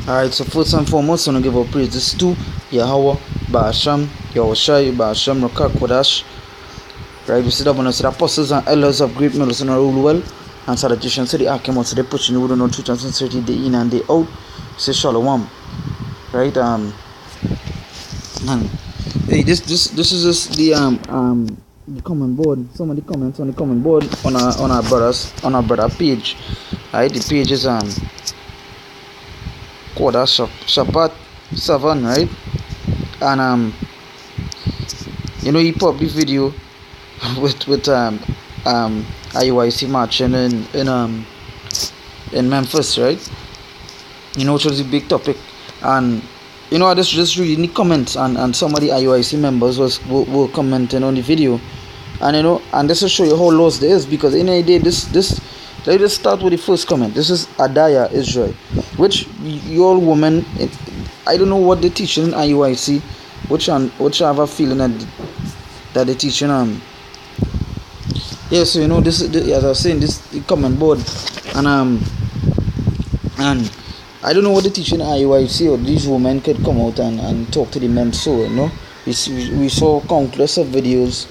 Alright, so first and foremost, I want to give our praises to Yahweh, Ba'asham, Yahushai, Ba'asham, Rakak, Kodash. Right, we sit up on the apostles and elders of great middles and rule well. And salutations to the Archimos, to the pushing the no truth and sincerity day in and day out. Say Shalom. Right, and hey, this is just the comment board. Some of the comments on the comment board on our brother page. Right, the page is Kodash Shabbat 7, right? And he put this video with iuic marching in Memphis, right? Which was a big topic. And I just reading the comments, and some of the iuic members were commenting on the video. And this will show you how lost there is, because in a day this let me just start with the first comment. This is Adaya Israel, which your woman, I don't know what they teach in iuic, which I have a feeling that they teach so this is as I was saying, this the comment board, and I don't know what they teach in iuic, or these women could come out and talk to the men. So we saw countless of videos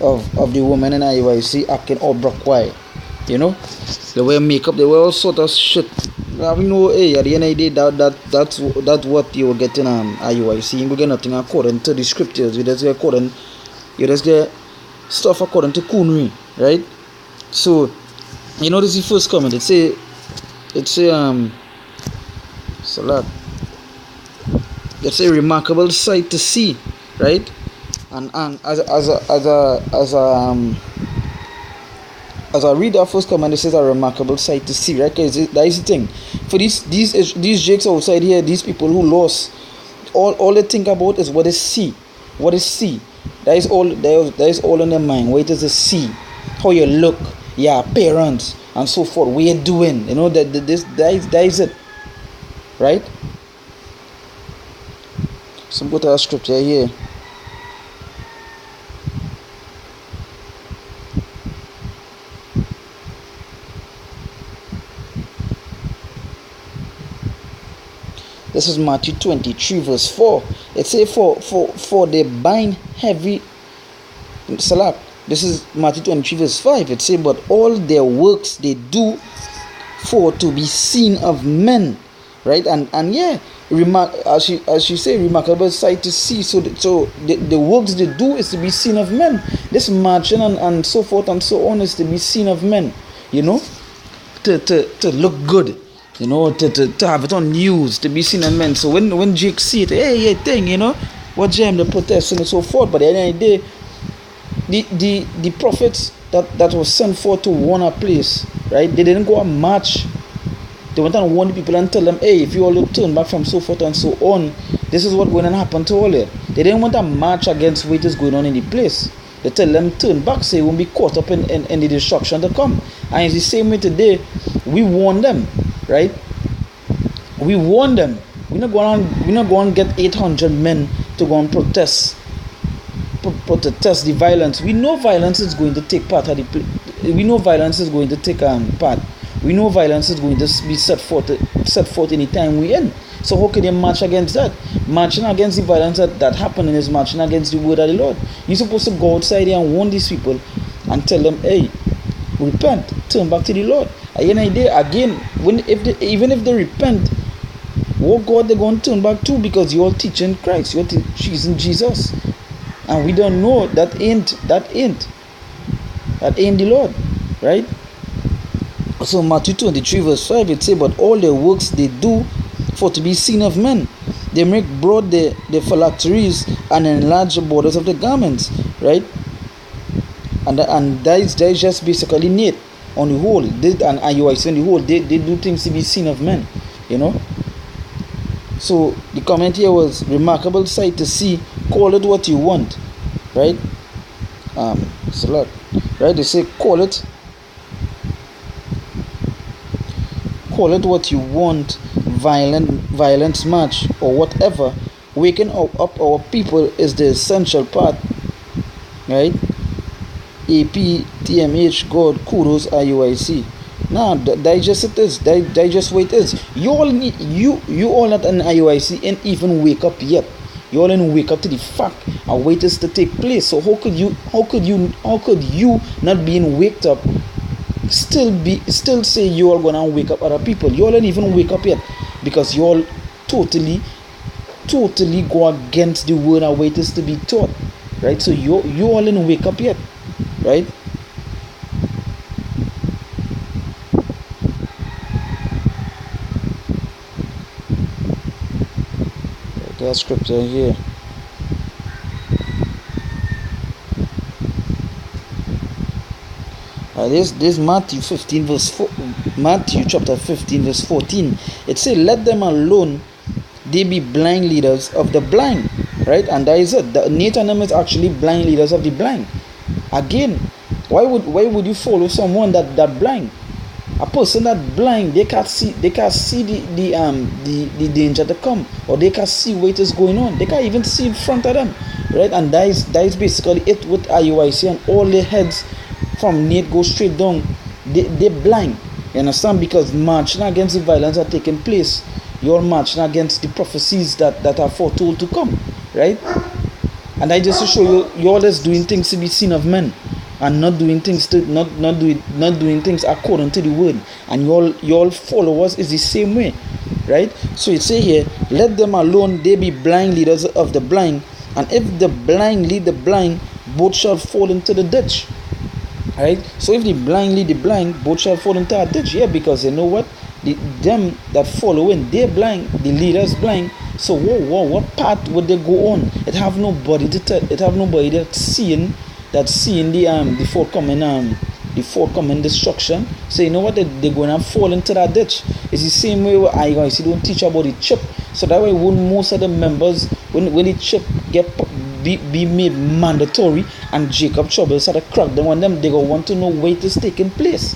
of the women in iuic acting all broke white. They wear makeup, they wear all sort of shit. At the end of the day, that's what you will get in iuic. You will get nothing according to the scriptures. You just get stuff according to Kunri, right? So, this is the first comment. It's a remarkable sight to see, right? And as I read that first comment, it says a remarkable sight to see, right? Because that is the thing. For these jakes outside here, these people who lost, all they think about is what they see. What is see? That is all in their mind. What is the see? How you look, your appearance, and so forth. What you're doing. That is it, right? So go to our scripture here. This is Matthew 23 verse 4. It says for they bind heavy salak. This is Matthew 23 verse 5. It says, but all their works they do for to be seen of men. Right? And as you say, remarkable sight to see. So the works they do is to be seen of men. This marching and so forth and so on is to be seen of men. To look good. To have it on news, to be seen on men. So when Jake see it, hey, what jam the protest and so forth. But at the end of the day, the prophets that was sent forth to warn a place, right? They didn't go and march. They went and warn the people and tell them, hey, if you all turn back from so forth and so on, this is what's going to happen to all it. They didn't want to march against what is going on in the place. They tell them turn back so you won't be caught up in the destruction to come. And it's the same way today. We warn them. Right? We warn them. We're not going to get 800 men to go and protest the violence. We know violence is going to take part. We know violence is going to take part. We know violence is going to be set forth any time we in. So how can they march against that? Marching against the violence that happening is marching against the word of the Lord. You're supposed to go outside here and warn these people and tell them, hey, repent, turn back to the Lord. Again, even if they repent, what God they're going to turn back to? Because you're teaching Christ, you're teaching Jesus, and we don't know that ain't the Lord, right? So Matthew 23 verse 5 it says, but all their works they do for to be seen of men. They make broad the phylacteries and enlarge the borders of the garments, right? And that is just basically neat. On the whole, and iuic on the whole, they do things to be seen of men, So the comment here was remarkable sight to see. Call it what you want, right? Right? They say call it what you want. Violence march or whatever. Waking up our people is the essential part, right? APTMH God kudos iuic. Nah, digest it is. Digest what it is. You all need you all not an IUIC and even wake up yet. You all didn't wake up to the fact and wait is to take place. So how could you not being waked up still say you all gonna wake up other people? You all didn't even wake up yet because you all totally go against the word and wait is to be taught. Right? So you all didn't wake up yet. Right? That scripture here. This Matthew 15 verse 4, Matthew chapter 15 verse 14. It says, "Let them alone; they be blind leaders of the blind." Right, and that is it. The Nathan is actually blind leaders of the blind. Again, why would you follow someone that blind? A person that blind, they can't see the danger to come, or they can't see what is going on. They can't even see in front of them, right? And that is basically it with IUIC, and all the heads from Nate go straight down. They blind. You understand? Because marching against the violence are taking place. You're marching against the prophecies that are foretold to come, right? And I just to show you all is doing things to be seen of men, and not doing things according to the word. And your followers is the same way, right? So it say here, "Let them alone; they be blind leaders of the blind. And if the blind lead the blind, both shall fall into the ditch." Right? So if the blind lead the blind, both shall fall into a ditch. Yeah, because you know what? Them that following, they're blind. The leaders blind. So what path would they go on? It have nobody to tell. It have nobody that's seeing the forthcoming destruction. So you know what? They're gonna fall into that ditch. It's the same way where I guys don't teach about the chip. So that way, when most of the members, when the chip be made mandatory and Jacob trouble start to crack them on them, they go want to know what is taking place.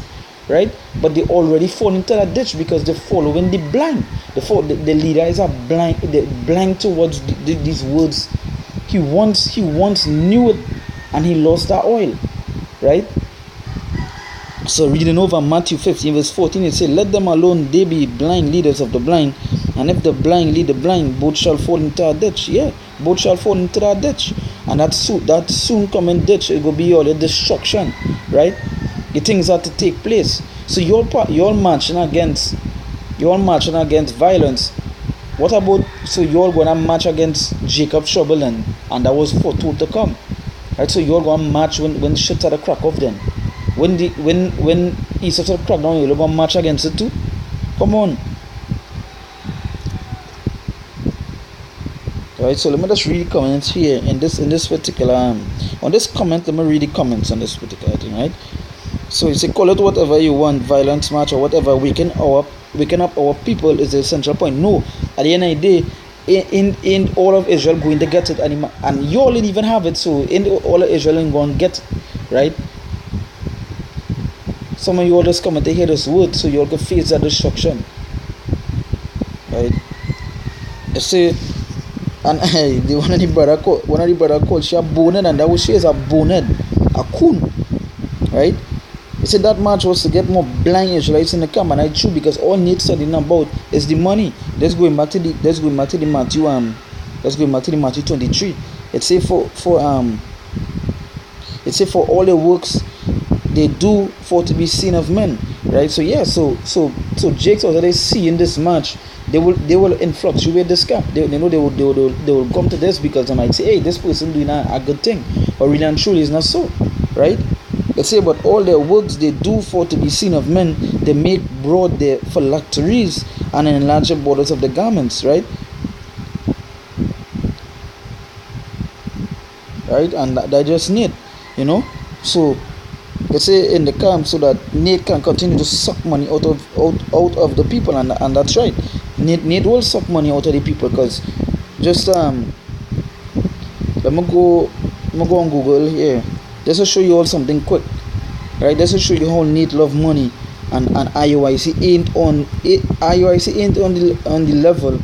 Right? But they already fall into that ditch because they're following the blind. The leaders are blind. They're blind towards these words. He once knew it, and he lost that oil. Right? So reading over Matthew 15 verse 14, it says, "Let them alone; they be blind leaders of the blind. And if the blind lead the blind, both shall fall into a ditch." Yeah, both shall fall into that ditch, and that soon coming ditch, it will be all the destruction. Right? The things that to take place. So you're marching against violence. What about, so you're gonna march against Jacob trouble, and that was foretold to come. Right? So you're gonna march when shit at the crack of them. When Esau sort of crack down, you're gonna march against it too. Come on. Alright, so let me just read the comments here in this particular on this comment. Let me read the comments on this particular thing, right? So you say, "Call it whatever you want, violence march or whatever. Waking up our people is the essential point." No, at the end of the day, in all of Israel going to get it, and you all didn't even have it. So in all of Israel ain't going to get it, right? Some of you all just come to hear this word, so you all can face that destruction, right? You see, and one of the brother called she a bonehead, and that was she is a bonehead, a coon, right? He said that march was to get more blind Israelites in the camp, and I true, because all Nate studying about is the money. Let's go back to the Matthew 23. It say for all the works they do for to be seen of men, right? So yeah, so Jake's already seeing this march. They will influctuate this camp. They will come to this because they might say, "Hey, this person doing a good thing," but really and truly is not so, right? It say, "But all their works they do for to be seen of men. They make broad their phylacteries and enlarge the borders of the garments," right? Right, and that just need, So they say in the camp, so that Nate can continue to suck money out of the people, and that's right. Nate will suck money out of the people, because just let me go on Google here. Just to show you all something quick, right? Just to show you how Nate love money, and IUIC ain't on the level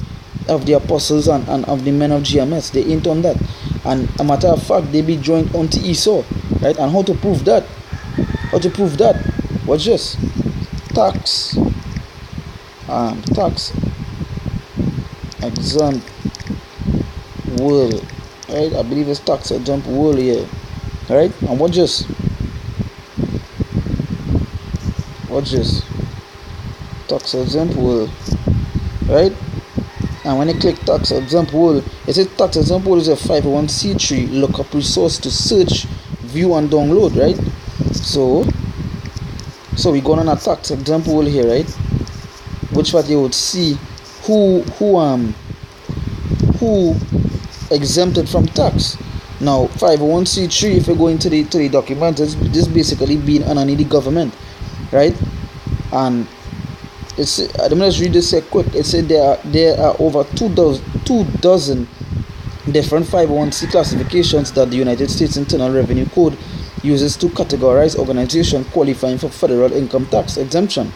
of the apostles and of the men of GMS. They ain't on that, and a matter of fact, they be joined onto Esau, right? And how to prove that? Watch this. tax tax exempt world, right? I believe it's tax exempt world here, right? And watch this, tax exempt world, right? And when you click tax exempt world, it says tax exempt world is a 501c3 lookup resource to search, view, and download, right? So we go on a tax exempt world here, right? Which what you would see who exempted from tax. Now 501c3, if you go into the document, this basically being underneath the government, right? And it's, let me just read this here quick. It said there are over 2 dozen different 501c classifications that the United States Internal Revenue Code uses to categorize organizations qualifying for federal income tax exemption.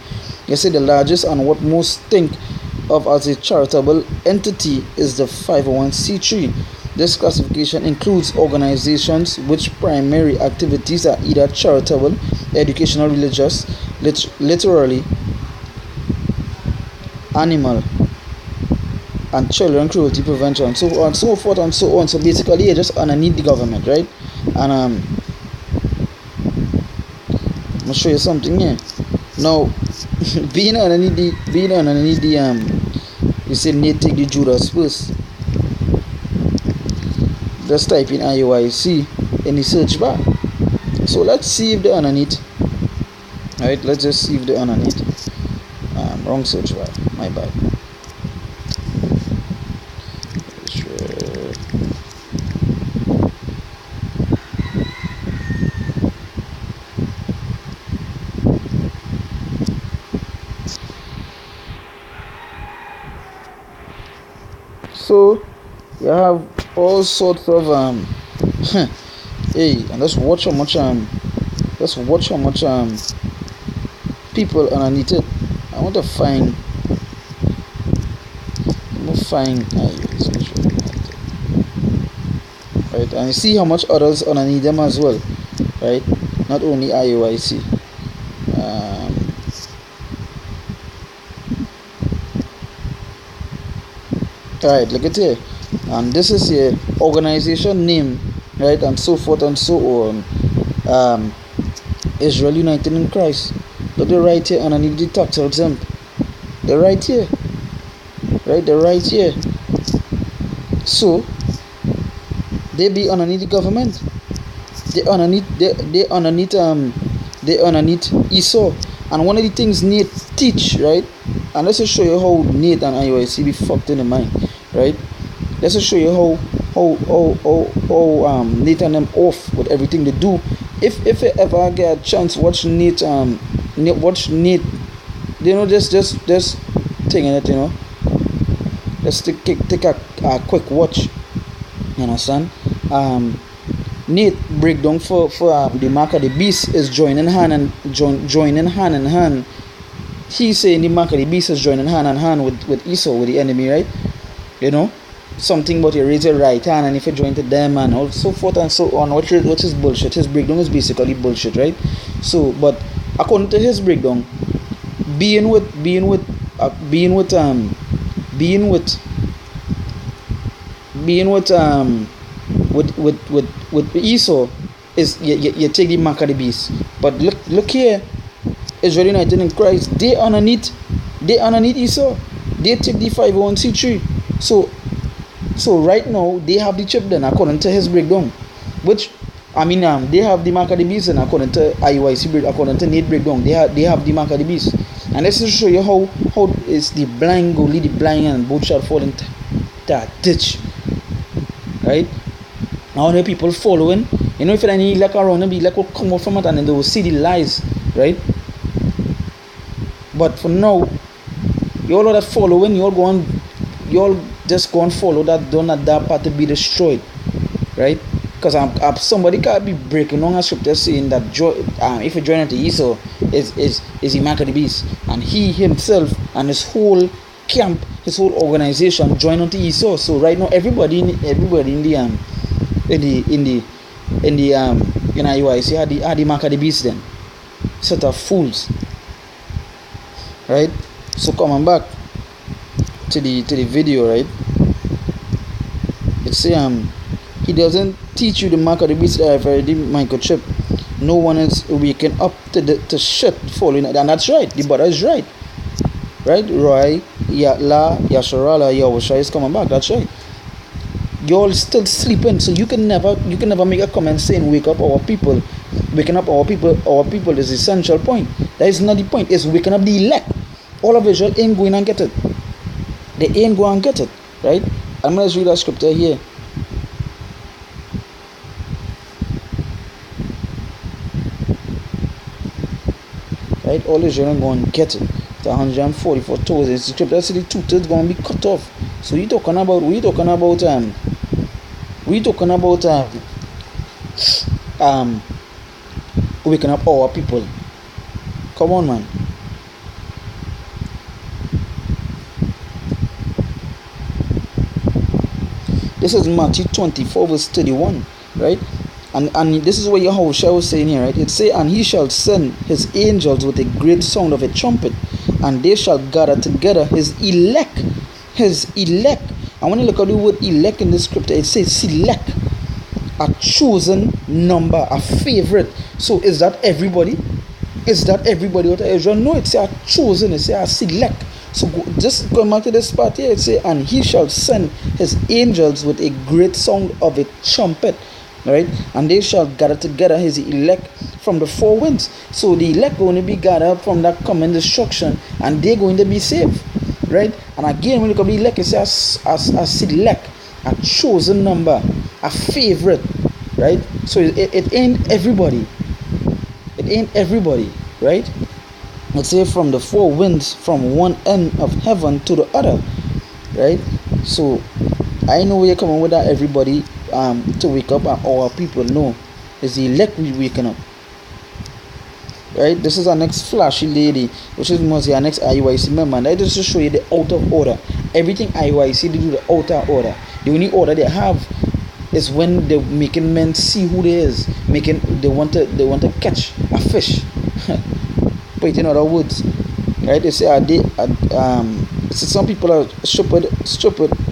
You see, the largest and what most think of as a charitable entity is the 501c3. This classification includes organizations which primary activities are either charitable, educational, religious, literary, animal, and children cruelty prevention, so on, so forth and so on. So basically you're just underneath the government, right? And I'm gonna show you something here. Now being underneath the you say need take the Judas first. Just type in iuic in the search bar. So let's see if they're underneath. Alright, let's just see if they're underneath. Wrong search bar, my bad. So you have all sorts of hey, and let's watch how much people underneath it. I want to find right, and you see how much others underneath them as well, right? Not only iuic. Alright, look at here, and this is your organization name, right, and so forth and so on. Israel United in Christ. Look, they're right here underneath the tax exempt. They're right here, right? They're right here. So they be underneath the government. They underneath Esau. And one of the things Nate teach, right? And let's just show you how Nate and iuic be fucked in the mind, right? Let's just show you how Nate and them off with everything they do. If you ever get a chance, watch Nate, you know, just thing in it, you know. Let's take a quick watch. You understand? Nate breakdown for the mark of the beast is joining hand in hand. He's saying the mark of the beast is joining hand in hand with Esau, with the enemy, right? You know, something about you raise your right hand and if you join to them and all so forth and so on, which is bullshit. His breakdown is basically bullshit, right? So, but according to his breakdown, being with Esau is you take the mark of the beast. But look here, Israel United in Christ, they underneath Esau. They take the 501c3. So right now they have the chip then according to his breakdown, which they have the mark of the beast, and according to iuic, according to Nate breakdown, they have the mark of the beast. And let's just show you how is the blind go lead the blind and both shall fall into that ditch, right? Now the people following, you know, if any like around and be like will come out from it and then they will see the lies, right? But for now, you all that following, you all just go and follow that, don't let that part to be destroyed, right? Because somebody can't be breaking on a scripture saying that if you join into Esau is the mark of the beast, and he himself and his whole camp, his whole organization join onto Esau. So right now everybody in the iuic had the mark of the beast then. Set of fools. right? So coming back to the video, right? It say he doesn't teach you the mark of the beast that I've already microchip. No one is waking up to shit following it, and that's right. The brother is right, right? Roy, La, Yasharala, Yahusha is coming back. That's right. You're all still sleeping, so you can never make a comment saying wake up our people. Waking up our people is the essential point. That is not the point. It's waking up the elect. All of Israel ain't going and get it. They ain't going and get it, right? I'm gonna read that scripture here. Right? All Israel ain't going to get it. The 144,000. The scripture says the 2/3 going to be cut off. So we talking about waking up our people. Come on, man. This is Matthew 24 verse 31, right? And this is what Yahushua was saying here, right? It say, and he shall send his angels with a great sound of a trumpet, and they shall gather together his elect. His elect. I want to look at the word elect in the scripture. It says select, a chosen number, a favorite. So is that everybody? Is that everybody out of Israel? No, it's a chosen, it's a select. So just going back to this part here, it say, and he shall send his angels with a great sound of a trumpet, right? And they shall gather together his elect from the four winds. So the elect going to be gathered from that common destruction, and they're going to be saved, right? And again, when you look at the elect, it says a select, a chosen number, a favorite, right? So it ain't everybody. It ain't everybody, right? Let's say from the four winds, from one end of heaven to the other, right? So I know we're coming with that everybody to wake up, and our people know it's the elect we waking up, right? This is our next flashy lady, which is mostly our next IUIC member, and that is to show you the out of order. Everything IUIC, they do the out of order. The only order they have is when they're making men see who they is, they want to catch a fish. Put it in other words, right? They say some people are stupid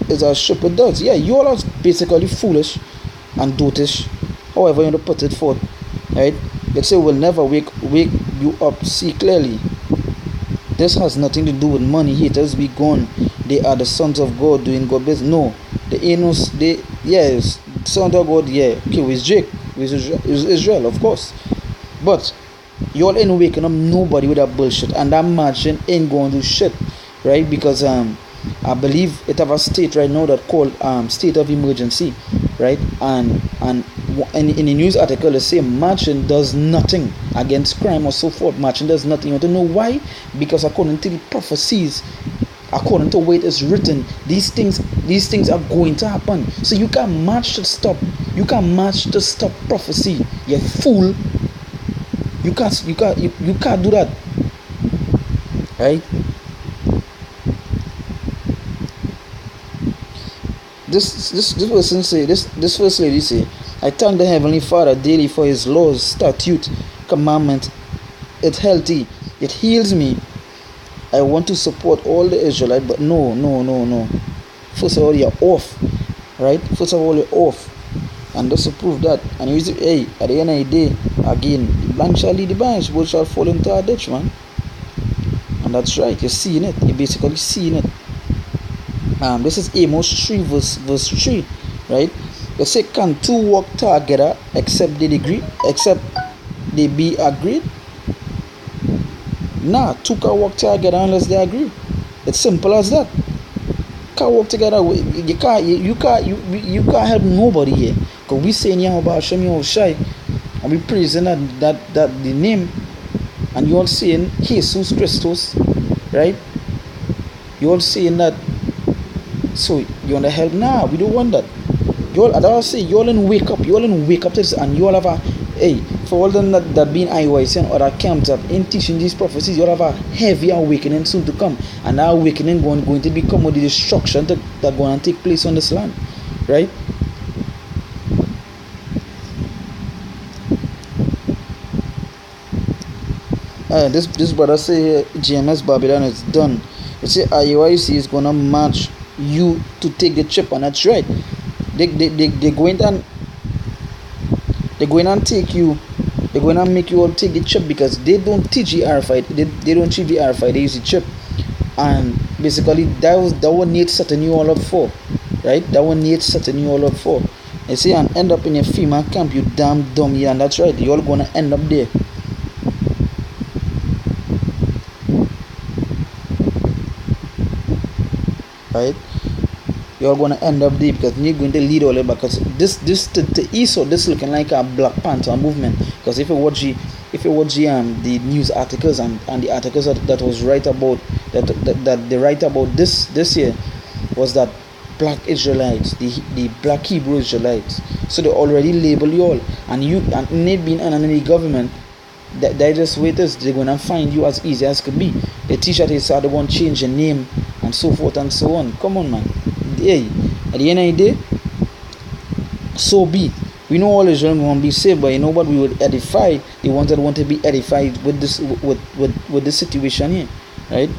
is as stupid does. Yeah, you all are basically foolish and dotish, however you want to put it forth, right? They say we'll never wake you up, see clearly. This has nothing to do with money. Haters be gone. They are the sons of God doing God business. No, the Enos, yes, sons of God, yeah. Okay, with Jake, with Israel, of course. But y'all ain't waking up nobody with that bullshit, and that margin ain't going to do shit, right? Because I believe it have a state right now that called state of emergency, right? And in the news article they say marching does nothing against crime or so forth. Marching does nothing. You want to know why? Because according to the prophecies, according to what it is written, these things are going to happen. So you can't march to stop. You can't march to stop prophecy. You fool. You can't do that, right? This person say, this first lady say, I thank the Heavenly Father daily for his laws, statute, commandment. It's healthy, it heals me. I want to support all the Israelites, but no. First of all, you're off, right? First of all, you're off. And just to prove that, and you say, hey, at the end of the day, again, the blind shall lead the blind, both shall fall into a ditch, man. And that's right, you're seeing it. You're basically seeing it. This is Amos 3 verse 3, right? They say, can two walk together except they agree, except they be agreed? Nah, two can walk together unless they agree. It's simple as that. Can't work together. You can't help nobody here. Because we saying Yahweh Hashem Yahushai, and we praising that the name, and you all saying Jesus Christos, right? You all saying that. So you want to help? Nah, we don't want that. You all, I say, you all in wake up. You all in wake up to this, and you all have a, hey, for all them that being IUIC and other camps up in teaching these prophecies, you all have a heavy awakening soon to come, and that awakening going to become with the destruction that going to take place on this land, right? This brother say here, GMS Babylon is done. They say iuic is gonna match you to take the chip, and that's right. They going and they're going and take you. They're going to make you all take the chip because they don't teach the RFID. They don't teach the RFID. They use the chip, and basically that one needs setting you all up for, right? That one needs setting you all up for. They say and end up in a FEMA camp, you damn dumb, yeah, and that's right. You're all gonna end up there. Right? You're gonna end up there because you're going to lead all the way. Because this to Esau, this looking like a Black Panther movement. Because if you watch the news articles and the articles that was right about that they write about this year was that black Israelites, the black Hebrew Israelites. So they already label you all, and it being an enemy government. They just wait is they're gonna find you as easy as could be. The teacher they said they want to change your name and so forth and so on. Come on, man. Hey, at the end of the day, so be. We know all Israel won't be saved, but you know what? We would edify the ones that want to be edified with this situation here, right?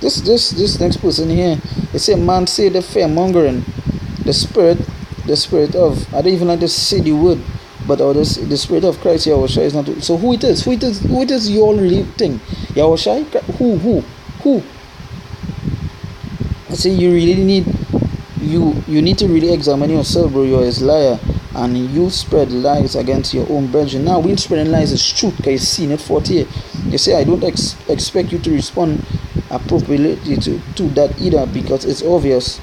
This next person here, they say man say the fear mongering, the spirit of, I don't even like to say the word, but the spirit of Christ Yahushua is not. So who it is you all really think? Yahushua? Who? I say you really need you need to really examine yourself, bro. You're a liar, and you spread lies against your own brethren. Now we spreading lies is truth, because you seen it 40. You say I don't expect you to respond appropriately to that either, because it's obvious.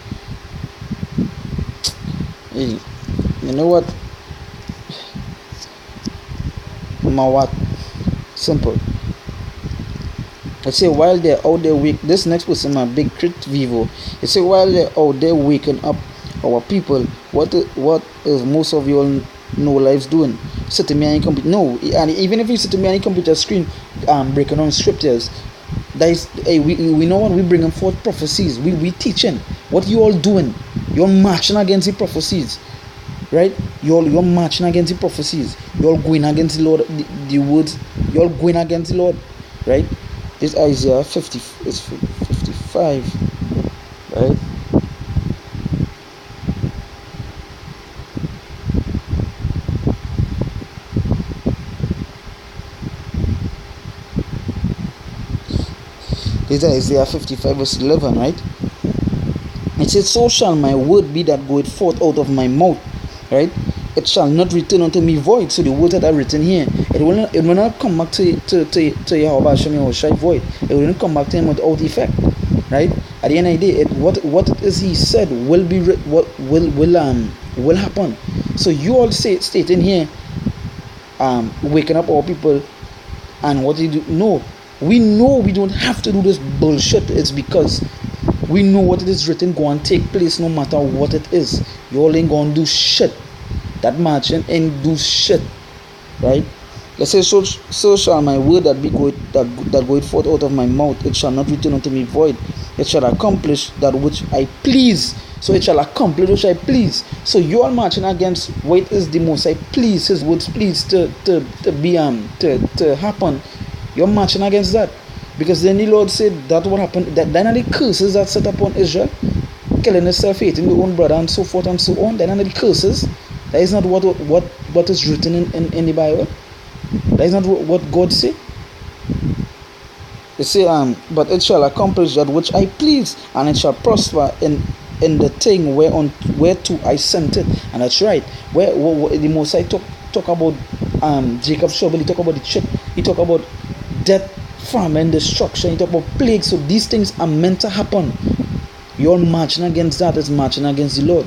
Hey, you know what? What? Simple. I say while they're out there this next person, my big crit vivo. They say while they're out there waking up our people, what is most of you all know lives doing? Sitting behind computer. No, and even if you sit behind a computer screen, breaking on scriptures. That is, hey, we know what we bringing forth prophecies. We teaching. What you all doing? You're marching against the prophecies, right? You're marching against the prophecies. You're going against the Lord, the words. You're going against the Lord, right? This Isaiah 50 is 55, right? This is Isaiah 55 verse 11, right? It says, so shall my word be that goeth forth out of my mouth, right? It shall not return unto me void. So the words that are written here, it will not come back to Yahweh Hashem Yahushua void. It will not come back to him without effect, right? At the end of the day, what it is he said will be will happen. So you all stating here, waking up our people, and what you do? No, we know we don't have to do this bullshit. It's because we know what it is written go and take place no matter what it is. You all ain't gonna do shit. That marching ain't do shit, right? Let's say, so shall my word that goeth forth out of my mouth, it shall not return unto me void. It shall accomplish that which I please. So it shall accomplish which I please. So you are marching against what is the most I please, his words please to be to happen. You're marching against that. Because then the Lord said that what happened, that then are the curses that set upon Israel, killing yourself, hating your own brother, and so forth and so on. Then are the curses. That is not what is written in the Bible. That is not what God say. It say, but it shall accomplish that which I please, and it shall prosper in the thing whereto I sent it. And that's right. Where the Most High talk about Jacob's trouble, he talk about the chip, he talk about death, famine, destruction, he talk about plague. So these things are meant to happen. You're marching against that, is marching against the Lord.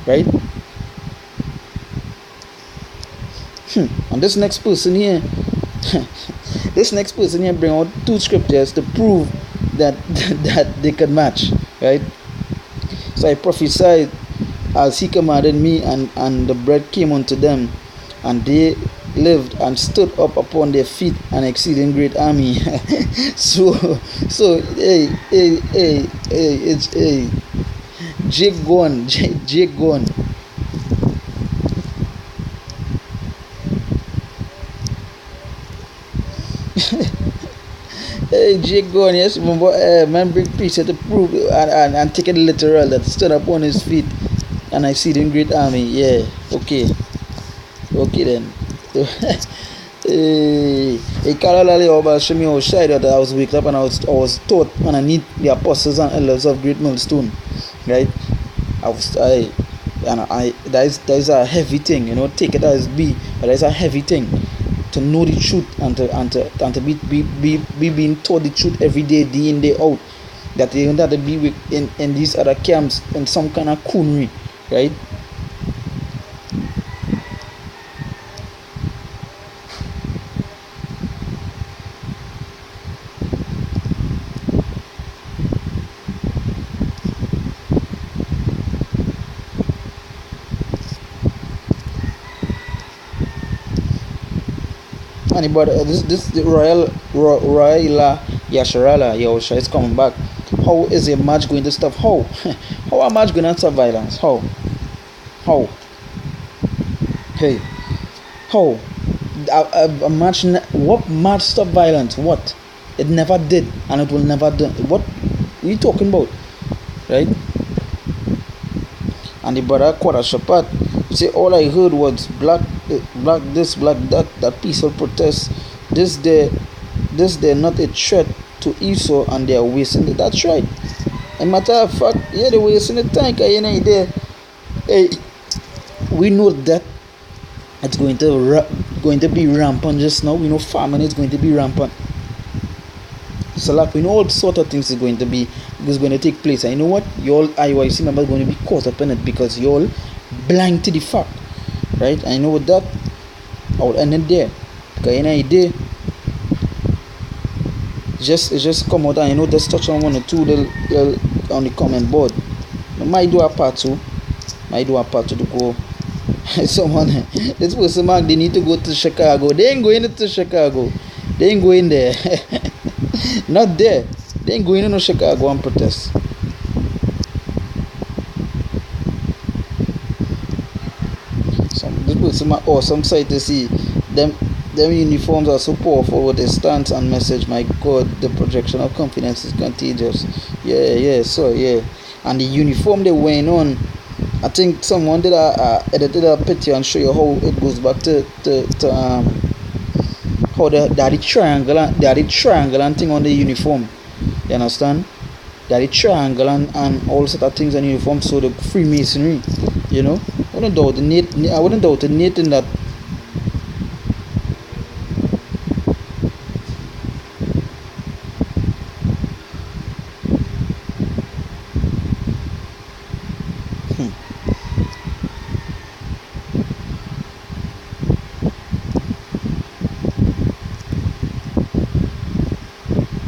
Right? And this next person here bring out two scriptures to prove that they can match, right? So I prophesied as he commanded me, and the bread came unto them, and they lived and stood up upon their feet, an exceeding great army. so hey, Jake gone. Jake gone. Hey, Jake gone. Yes, man, bring peace to prove and take it literal. That stood up on his feet, and I see the great army. Yeah. Okay. Okay then. Hey, Carolali Oba show me how shy that I was waked up and I was taught and I need the apostles and elders of Great Millstone, right? That is a heavy thing, take it as be, but that is a heavy thing to know the truth and to be being taught the truth every day in, day out. That you don't have to be in these other camps in some kind of coonery, right? Anybody, this the Royal Yasharala Yosha is coming back. How is a match going to stop? How? How a match going to stop violence? How? How? Hey, how? A match? What match stop violence? What? It never did, and it will never do. What are you talking about? Right? And the brother Quarter Shapat say all I heard was black this, black that, peaceful protest. They're not a threat to Esau and they are wasting it. That's right. A matter of fact, yeah, they're wasting the time. Hey, we know that it's going to be rampant just now. We know famine is going to be rampant. So like we know all sort of things is going to take place. And you know what? You all IUIC members are going to be caught up in it because you all blind to the fact. Right? And you know what that I'll end it there. Because any idea just come out and just touch on one or two little on the comment board. I might do a part two. To go. Someone this person mark they need to go to Chicago. They ain't going to Chicago. They ain't going there. Not there. They ain't going to Chicago and protest. This person awesome sight to see. Them uniforms are so powerful with their stance and message. My God, the projection of confidence is contagious. Yeah, so yeah. And the uniform they wearing on, I think someone did edited a picture and show you how it goes back to how they had the triangle and thing on the uniform. You understand? They had the triangle and all sort of things on the uniform. So the Freemasonry, I wouldn't doubt the Nathan that.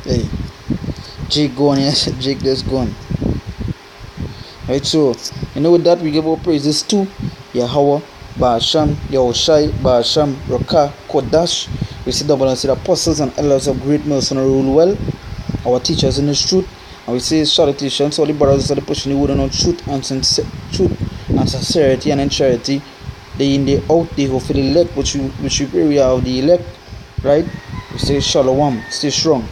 Hey, Jake gone, yes, Jake just gone. Right, so with that we give our praises to Yahweh, Ba'asham, Yahushai, Ba'asham, Roka, Kodash. We see double and see the apostles and elders of Great Millstone rule well. Our teachers in the truth, and we say salutations to all the brothers that are pushing the word on truth and sincerity and in charity. They in the out, they hopefully elect, which we pray we are the elect, right? We say shalom, stay strong.